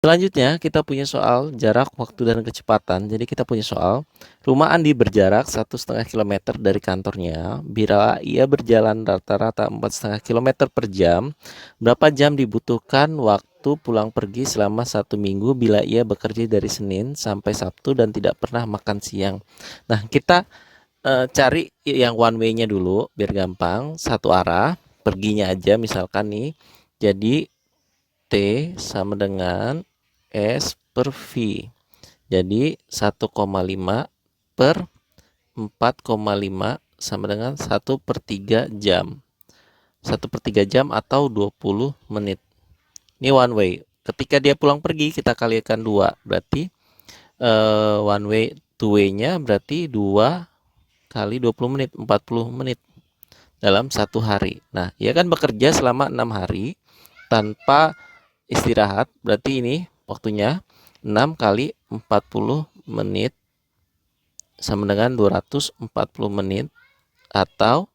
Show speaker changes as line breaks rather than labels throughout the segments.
Selanjutnya kita punya soal jarak, waktu, dan kecepatan. Jadi kita punya soal rumah Andi berjarak 1,5 kilometer dari kantornya. Bila ia berjalan rata-rata 4,5 kilometer per jam, berapa jam dibutuhkan waktu pulang pergi selama 1 minggu bila ia bekerja dari Senin sampai Sabtu dan tidak pernah makan siang. Nah, kita cari yang one way-nya dulu biar gampang, satu arah, perginya aja misalkan nih. Jadi T sama dengan S per V. Jadi 1,5 per 4,5 sama dengan 1/3 jam. 1/3 jam atau 20 menit. Ini one way. Ketika dia pulang pergi kita kalikan 2. Berarti one way, two way-nya berarti 2 kali 20 menit, 40 menit dalam satu hari. Nah, ia kan bekerja selama 6 hari tanpa istirahat, berarti ini waktunya 6 kali 40 menit sama dengan 240 menit atau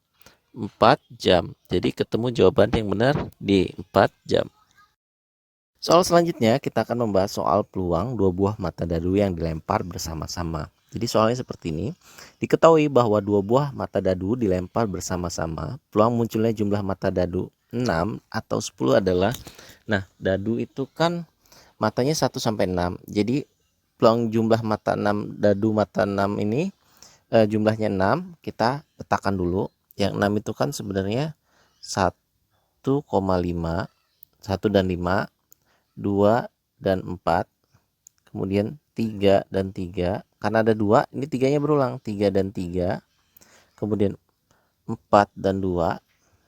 4 jam. Jadi ketemu jawaban yang benar di 4 jam. Soal selanjutnya kita akan membahas soal peluang dua buah mata dadu yang dilempar bersama-sama. Jadi soalnya seperti ini. Diketahui bahwa dua buah mata dadu dilempar bersama-sama. Peluang munculnya jumlah mata dadu 6 atau 10 adalah, nah, dadu itu kan matanya 1 sampai 6. Jadi peluang jumlah mata 6, dadu mata 6 ini jumlahnya 6, kita petakan dulu. Yang 6 itu kan sebenarnya 1,5, 1 dan 5, 2 dan 4, kemudian 3 dan 3. Karena ada 2, ini 3-nya berulang, 3 dan 3, kemudian 4 dan 2,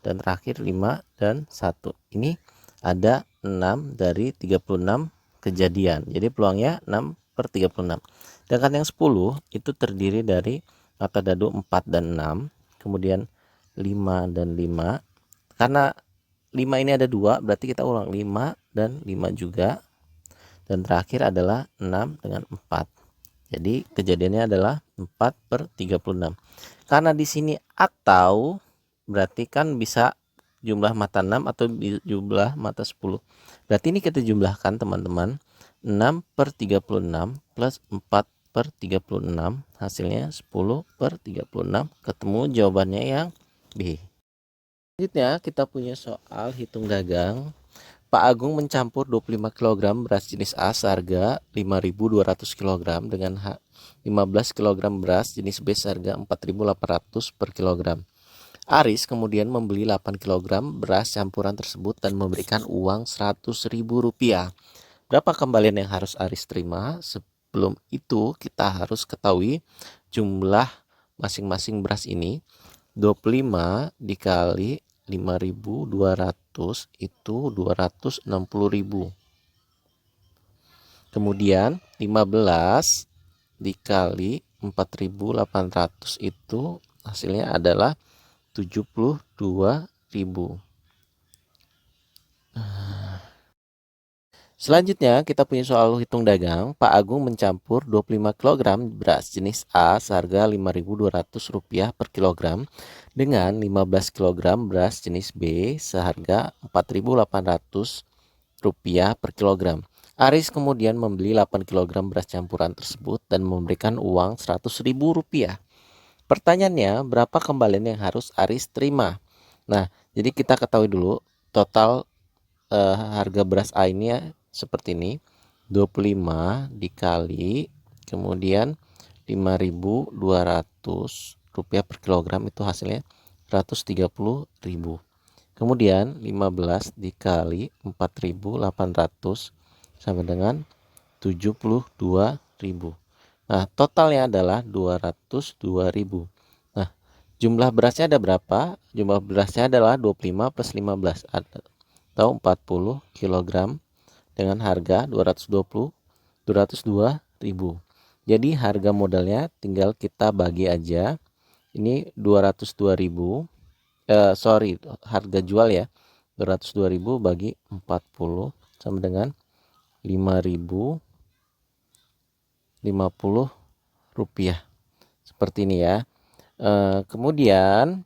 dan terakhir 5 dan 1. Ini ada 6 dari 36 kejadian. Jadi peluangnya 6/36. Sedangkan yang 10 itu terdiri dari mata dadu 4 dan 6, kemudian 5 dan 5. Karena 5 ini ada 2, berarti kita ulang 5 dan 5 juga. Dan terakhir adalah 6 dengan 4. Jadi kejadiannya adalah 4/36. Karena di sini atau berarti kan bisa jumlah mata 6 atau jumlah mata 10. Berarti ini kita jumlahkan teman-teman. 6/36 plus 4/36 hasilnya 10/36. Ketemu jawabannya yang B. Selanjutnya kita punya soal hitung dagang. Pak Agung mencampur 25 kg beras jenis A seharga 5.200 kg dengan 15 kg beras jenis B seharga 4.800 per kilogram. Aris kemudian membeli 8 kg beras campuran tersebut dan memberikan uang Rp100.000. Berapa kembalian yang harus Aris terima? Sebelum itu kita harus ketahui jumlah masing-masing beras ini. 25 dikali 5.200 itu 260.000. Kemudian 15 dikali 4.800 itu hasilnya adalah 72.000. Selanjutnya kita punya soal hitung dagang. Pak Agung mencampur 25 kg beras jenis A seharga Rp5.200 per kilogram dengan 15 kg beras jenis B seharga Rp4.800 per kilogram. Aris kemudian membeli 8 kg beras campuran tersebut dan memberikan uang Rp100.000. Pertanyaannya, berapa kembalian yang harus Aris terima? Nah, jadi kita ketahui dulu total harga beras A ini ya, seperti ini. 25 dikali kemudian Rp5.200 per kilogram itu hasilnya 130.000. Kemudian 15 dikali 4.800 sama dengan 72.000. Nah, totalnya adalah 202.000. Nah, jumlah berasnya ada berapa? Jumlah berasnya adalah 25 plus 15 atau 40 kg dengan harga 202.000. Jadi harga modalnya tinggal kita bagi aja. Ini 202.000. Harga jual ya. 202.000 bagi 40 sama dengan 5.050 rupiah. Seperti ini ya. Kemudian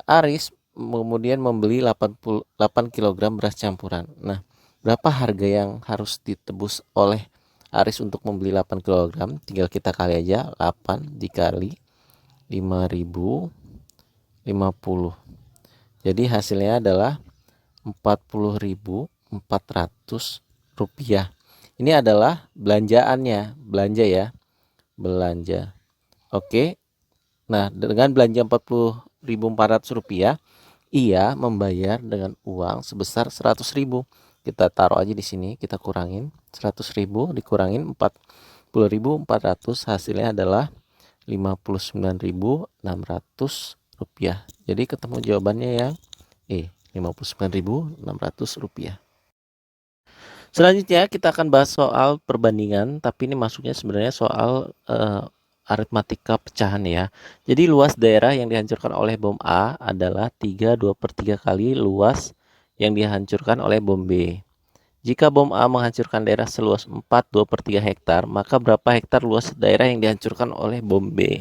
Aris kemudian membeli 8 kg beras campuran. Nah, berapa harga yang harus ditebus oleh Aris untuk membeli 8 kg? Tinggal kita kali aja, 8 dikali 5.050. Jadi hasilnya adalah 40.400 rupiah. Ini adalah belanjaannya, belanja ya, belanja. Oke. Nah, dengan belanja 40.400 rupiah, ia membayar dengan uang sebesar 100.000. Kita taruh aja di sini, kita kurangin 100.000 dikurangin 40.400, hasilnya adalah 59.600 rupiah. Jadi ketemu jawabannya yang 59.600 rupiah. Selanjutnya kita akan bahas soal perbandingan, tapi ini masuknya sebenarnya soal aritmatika pecahan ya. Jadi luas daerah yang dihancurkan oleh bom A adalah 3/2/3 kali luas yang dihancurkan oleh bom B. Jika bom A menghancurkan daerah seluas 4/2/3 hektar, maka berapa hektar luas daerah yang dihancurkan oleh bom B?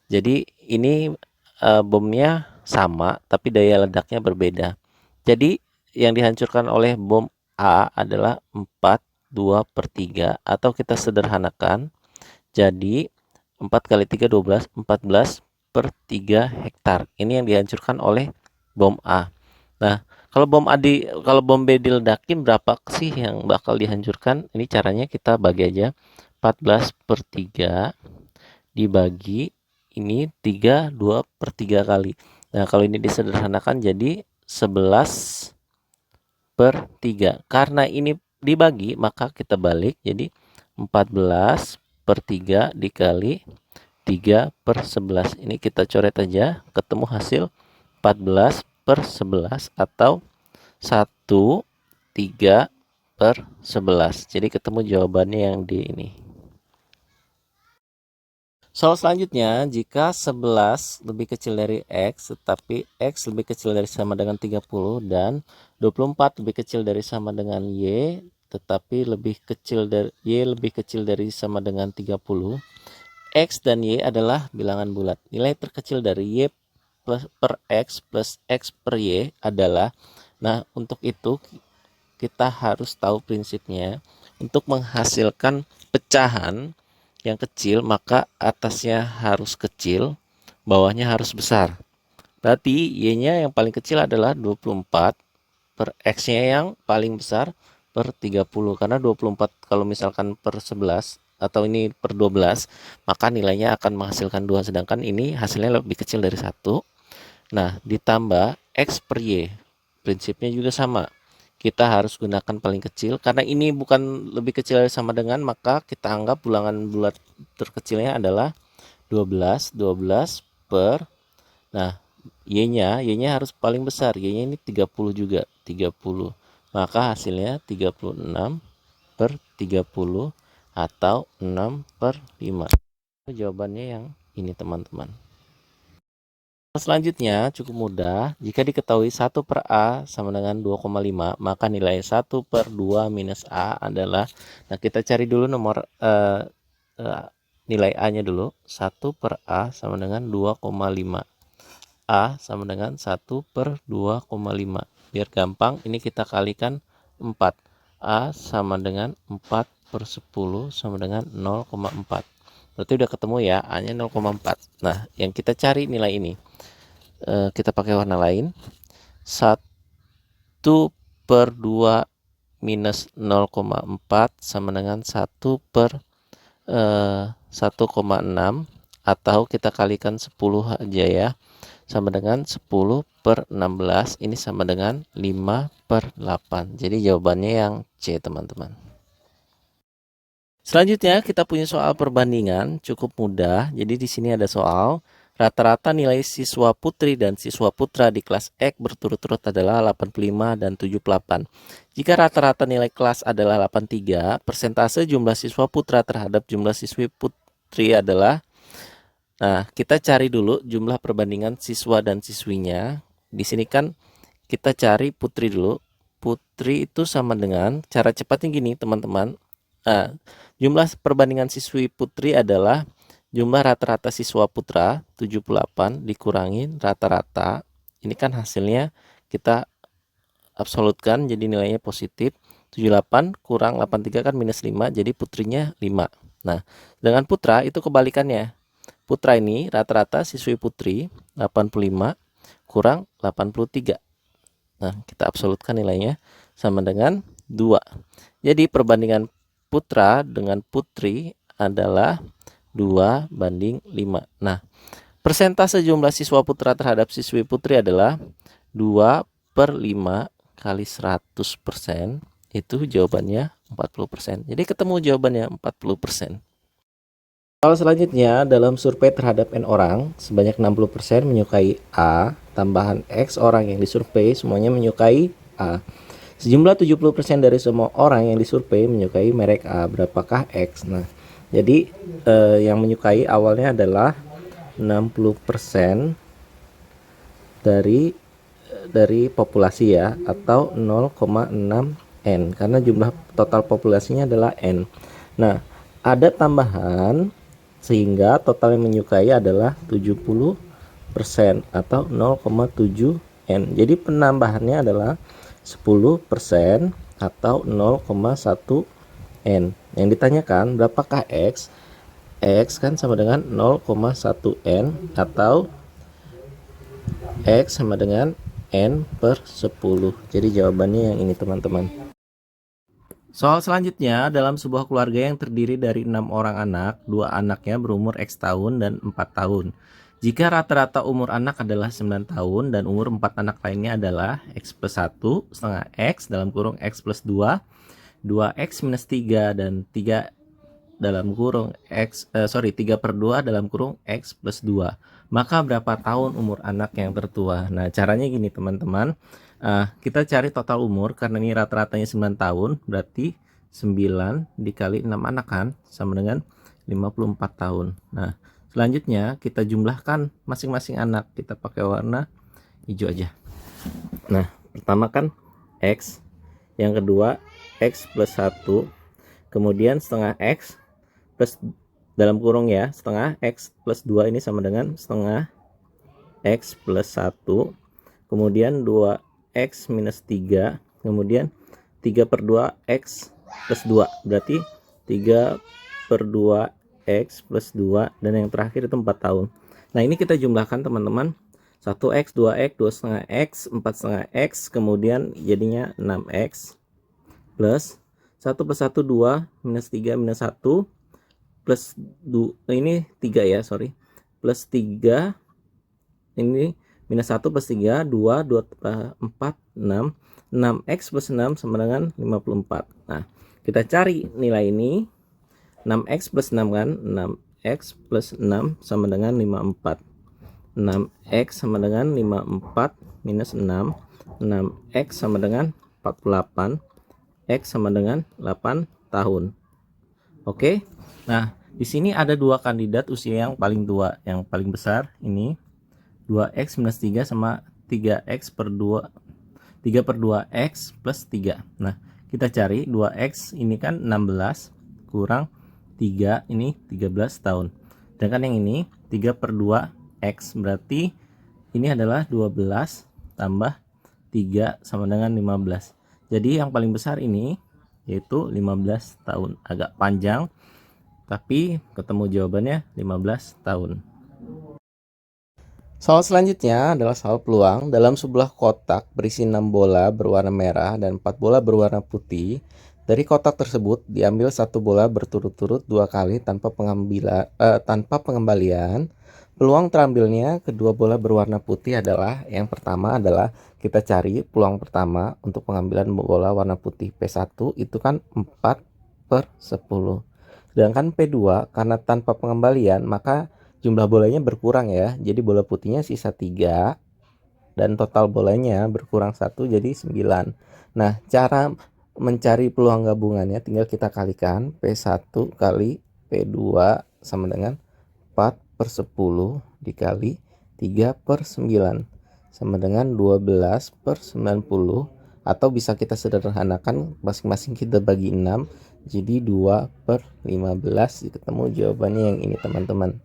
Jadi ini bomnya sama, tapi daya ledaknya berbeda. Jadi yang dihancurkan oleh bom A adalah 4/2/3, atau kita sederhanakan jadi 4 kali 3 12, 14/3 hektar. Ini yang dihancurkan oleh bom A. Nah, kalau bom B diledakin, berapa sih yang bakal dihancurkan? Ini caranya kita bagi aja, 14/3 dibagi ini 3/2/3 kali. Nah, kalau ini disederhanakan jadi 11/3. Karena ini dibagi, maka kita balik jadi 14/3 dikali 3/11. Ini kita coret aja, ketemu hasil 14/11 atau 1/3/11. Jadi ketemu jawabannya yang di ini. Soal selanjutnya, jika 11 lebih kecil dari X, tetapi X lebih kecil dari sama dengan 30, dan 24 lebih kecil dari sama dengan Y, tetapi lebih kecil dari Y lebih kecil dari sama dengan 30, X dan Y adalah bilangan bulat. Nilai terkecil dari Y per X plus X per Y adalah, nah untuk itu kita harus tahu prinsipnya. Untuk menghasilkan pecahan yang kecil, maka atasnya harus kecil, bawahnya harus besar. Berarti Y-nya yang paling kecil adalah 24 per X-nya yang paling besar per 30. Karena 24 kalau misalkan per 11 atau ini per 12, maka nilainya akan menghasilkan 2, sedangkan ini hasilnya lebih kecil dari 1. Nah, ditambah X per Y. Prinsipnya juga sama. Kita harus gunakan paling kecil, karena ini bukan lebih kecil dari sama dengan, maka kita anggap bilangan bulat terkecilnya adalah 12 per, nah Y-nya harus paling besar, Y-nya ini 30 juga, 30. Maka hasilnya 36/30 atau 6/5. Jawabannya yang ini teman-teman. Selanjutnya cukup mudah. Jika diketahui 1 per A sama dengan 2,5, maka nilai 1 per 2 minus A adalah, nah kita cari dulu nomor nilai A nya dulu. 1 per A sama dengan 2,5. A sama dengan 1 per 2,5. Biar gampang, ini kita kalikan 4. A sama dengan 4 per 10 sama dengan 0,4. Berarti udah ketemu ya, A nya 0,4. Nah, yang kita cari nilai ini, kita pakai warna lain. 1 per 2 minus 0,4 sama dengan 1 per 1,6, atau kita kalikan 10 aja ya, sama dengan 10 per 16, ini sama dengan 5/8. Jadi jawabannya yang C teman-teman. Selanjutnya kita punya soal perbandingan, cukup mudah. Jadi di sini ada soal rata-rata nilai siswa putri dan siswa putra di kelas X berturut-turut adalah 85 dan 78. Jika rata-rata nilai kelas adalah 83, persentase jumlah siswa putra terhadap jumlah siswi putri adalah, nah kita cari dulu jumlah perbandingan siswa dan siswinya. Di sini kan kita cari putri dulu. Putri itu sama dengan, cara cepatnya gini teman-teman. Nah, jumlah perbandingan siswi putri adalah jumlah rata-rata siswa putra 78 dikurangin rata-rata. Ini kan hasilnya kita absolutkan jadi nilainya positif, 78 kurang 83 kan minus 5, jadi putrinya 5. Nah, dengan putra itu kebalikannya. Putra ini rata-rata siswi putri 85 kurang 83. Nah, kita absolutkan nilainya sama dengan 2. Jadi perbandingan putra dengan putri adalah 2:5. Nah, persentase jumlah siswa putra terhadap siswi putri adalah 2/5 kali 100%. Itu jawabannya 40%. Jadi ketemu jawabannya 40%. Soal selanjutnya, dalam survei terhadap N orang, sebanyak 60% menyukai A, tambahan X orang yang disurvei semuanya menyukai A. Sejumlah 70% dari semua orang yang disurvei menyukai merek A. Berapakah X? Nah, jadi yang menyukai awalnya adalah 60% dari populasi ya, atau 0,6 N, karena jumlah total populasinya adalah N. Nah, ada tambahan sehingga total yang menyukai adalah 70% atau 0,7 N. Jadi penambahannya adalah 10% atau 0,1 N. Yang ditanyakan berapakah X? X kan sama dengan 0,1 N atau X sama dengan N/10. Jadi jawabannya yang ini teman-teman. Soal selanjutnya, dalam sebuah keluarga yang terdiri dari 6 orang anak, 2 anaknya berumur X tahun dan 4 tahun. Jika rata-rata umur anak adalah 9 tahun dan umur 4 anak lainnya adalah X plus 1 setengah X dalam kurung X plus 2, 2X minus 3 dan 3 dalam kurung 3/2 dalam kurung X plus 2. Maka berapa tahun umur anak yang tertua? Nah, caranya gini teman-teman. Kita cari total umur, karena ini rata-ratanya 9 tahun, berarti 9 dikali 6 anak kan, sama dengan 54 tahun. Nah, selanjutnya kita jumlahkan masing-masing anak, kita pakai warna hijau aja. Nah, pertama kan X, yang kedua X plus 1, kemudian setengah X plus dalam kurung ya, setengah X plus 2 ini sama dengan setengah X plus 1, kemudian 2X minus 3, kemudian 3/2 X plus 2, berarti 3/2 X plus 2, dan yang terakhir itu 4 tahun. Nah, ini kita jumlahkan teman-teman, 1X, 2X, 2,5X, 4,5X, kemudian jadinya 6X, plus 1 plus 1, 2, minus 3, minus 1, plus 2, ini 3 ya, sorry, plus 3, ini minus 1 plus 3, 2, 2, 4, 6. 6X plus 6 sama dengan 54. Nah, kita cari nilai ini. 6X plus 6 kan? 6X plus 6 sama dengan 54. 6X sama dengan 54 minus 6. 6X sama dengan 48. X sama dengan 8 tahun. Oke. Nah, di sini ada dua kandidat usia yang paling tua. Yang paling besar ini 2X minus 3 sama 3X per 2, 3/2X plus 3. Nah, kita cari 2X ini kan 16 kurang 3, ini 13 tahun. Sedangkan yang ini 3/2X, berarti ini adalah 12 tambah 3 sama dengan 15. Jadi yang paling besar ini yaitu 15 tahun. Agak panjang, tapi ketemu jawabannya 15 tahun. Soal selanjutnya adalah soal peluang. Dalam sebuah kotak berisi 6 bola berwarna merah dan 4 bola berwarna putih. Dari kotak tersebut diambil 1 bola berturut-turut 2 kali tanpa pengembalian. Peluang terambilnya kedua bola berwarna putih adalah, yang pertama adalah kita cari peluang pertama untuk pengambilan bola warna putih P1 itu kan 4/10. Sedangkan P2 karena tanpa pengembalian maka jumlah bolanya berkurang ya, jadi bola putihnya sisa 3 dan total bolanya berkurang 1 jadi 9. Nah, cara mencari peluang gabungannya tinggal kita kalikan, P1 kali P2 sama dengan 4/10 dikali 3/9 sama dengan 12/90, atau bisa kita sederhanakan masing-masing kita bagi 6 jadi 2/15. Ketemu jawabannya yang ini teman-teman.